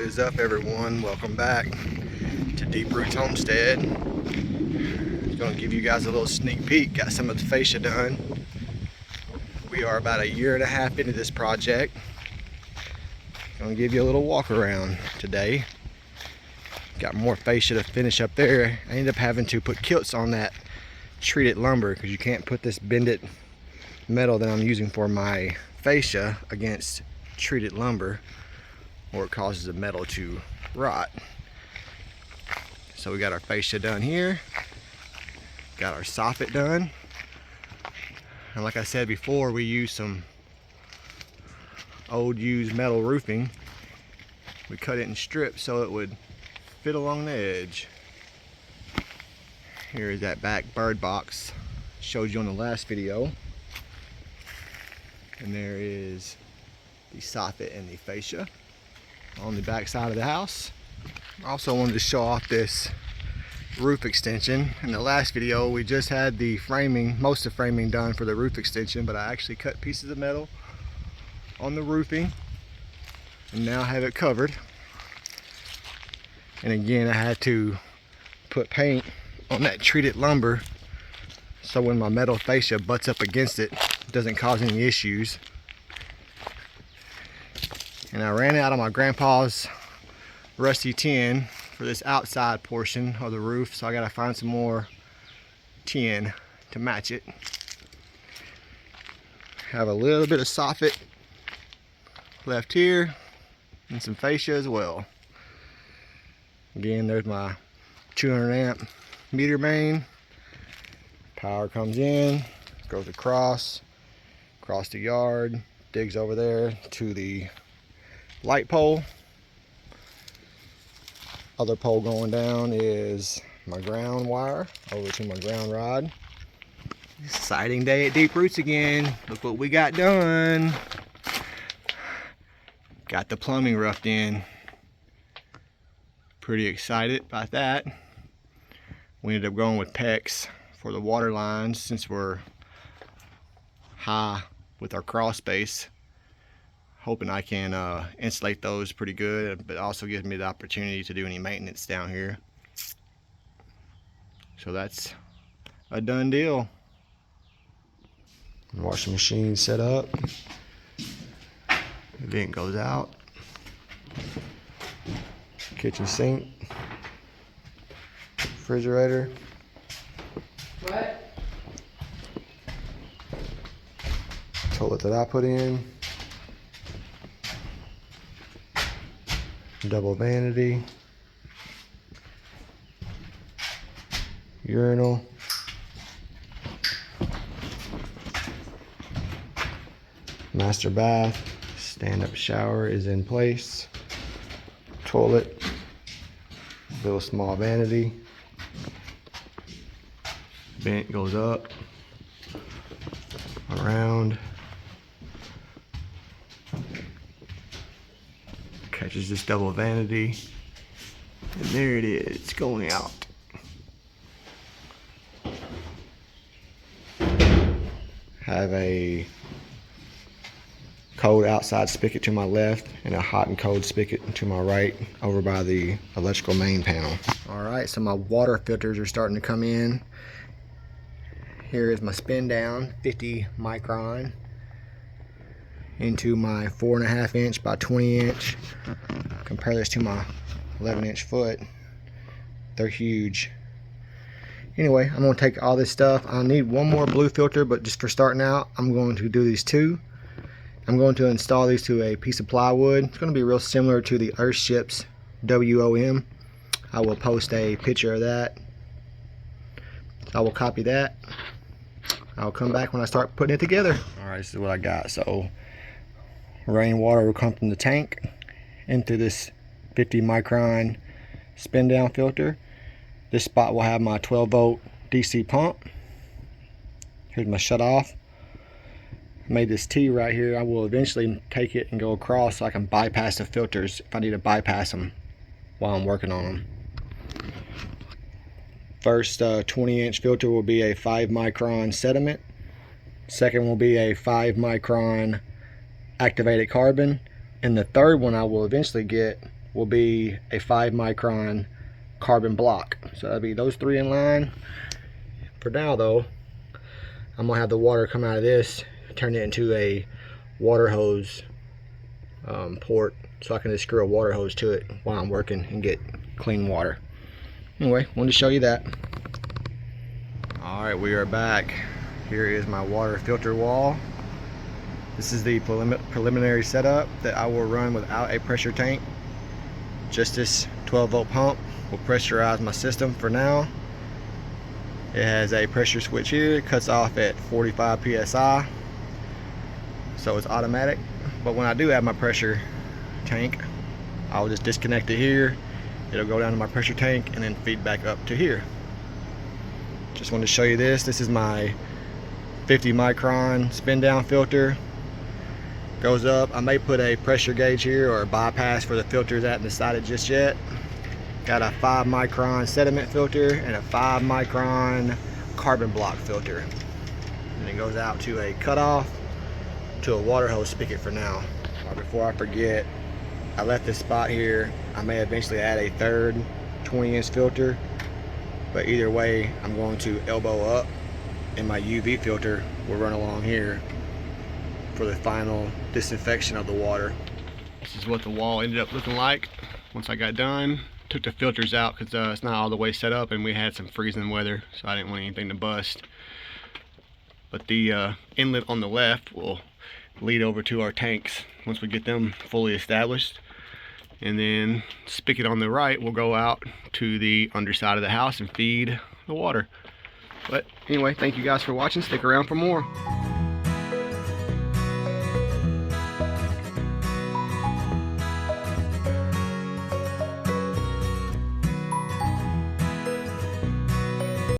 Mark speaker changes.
Speaker 1: is up, everyone? Welcome back to Deep Roots Homestead. Going to give you guys a little sneak peek. Got some of the fascia done. We are about 1.5 years into this project. Going to give you a little walk around today. Got more fascia to finish up there. I ended up having to put kilts on that treated lumber because you can't put this bended metal that I'm using for my fascia against treated lumber, or it causes the metal to rot. So we got our fascia done here, got our soffit done, and like I said before, we used some old used metal roofing. We cut it in strips so it would fit along the edge. Here is that back bird box showed you on the last video, and there is the soffit and the fascia on the back side of the house. I also wanted to show off this roof extension. In the last video we just had the framing, most of the framing done for the roof extension, but I actually cut pieces of metal on the roofing and now have it covered. And again, I had to put paint on that treated lumber so when my metal fascia butts up against it, it doesn't cause any issues. And I ran out of my grandpa's rusty tin for this outside portion of the roof, so I gotta find some more tin to match it. Have a little bit of soffit left here and some fascia as well. Again, there's my 200 amp meter main. Power comes in, goes across the yard, digs over there to the light pole. Other pole going down is my ground wire over to my ground rod. Exciting day at Deep Roots again. Look what we got done. Got the plumbing roughed in. Pretty excited about that. We ended up going with PEX for the water lines since we're high with our crawl space. Hoping I can insulate those pretty good, but also gives me the opportunity to do any maintenance down here. So that's a done deal. Washing machine set up. The vent goes out. Kitchen sink. Refrigerator.
Speaker 2: What?
Speaker 1: Toilet that I put in. Double vanity, urinal, master bath, stand-up shower is in place, toilet, little small vanity, vent goes up, around, catches this double vanity, and there it is, it's going out. Have a cold outside spigot to my left and a hot and cold spigot to my right over by the electrical main panel. Alright, so my water filters are starting to come in. Here is my spin down 50 micron into my 4.5 inch by 20 inch. Compare this to my 11 inch foot. They're huge. Anyway, I'm going to take all this stuff. I need one more blue filter, but just for starting out, I'm going to do these two. I'm going to install these to a piece of plywood. It's going to be real similar to the Earthships WOM. I will post a picture of that. I will copy that. I'll come back when I start putting it together. Alright, this is what I got. So rainwater will come from the tank into this 50 micron spin down filter. This spot will have my 12 volt DC pump. Here's my shut off. I made this T right here. I will eventually take it and go across so I can bypass the filters if I need to bypass them while I'm working on them. First 20 inch filter will be a 5 micron sediment. Second will be a 5 micron activated carbon. And the third one I will eventually get will be a 5 micron carbon block. So that'll be those 3 in line. For now though, I'm gonna have the water come out of this, turn it into a water hose port, so I can just screw a water hose to it while I'm working and get clean water. Anyway, wanted to show you that. All right, we are back. Here is my water filter wall. This is the preliminary setup that I will run without a pressure tank. Just this 12-volt pump will pressurize my system for now. It has a pressure switch here. It cuts off at 45 psi, so it's automatic. But when I do have my pressure tank, I'll just disconnect it here. It'll go down to my pressure tank and then feed back up to here. Just wanted to show you this. This is my 50 micron spin down filter. Goes up. I may put a pressure gauge here or a bypass for the filters. I haven't decided just yet. Got a 5 micron sediment filter and a 5 micron carbon block filter. And it goes out to a cutoff to a water hose spigot for now. Before I forget, I left this spot here. I may eventually add a third 20-inch filter, but either way, I'm going to elbow up and my UV filter will run along here for the final disinfection of the water. This is what the wall ended up looking like once I got done. Took the filters out because it's not all the way set up and we had some freezing weather, so I didn't want anything to bust. But the inlet on the left will lead over to our tanks once we get them fully established, and then spigot on the right will go out to the underside of the house and feed the water. But anyway, thank you guys for watching. Stick around for more.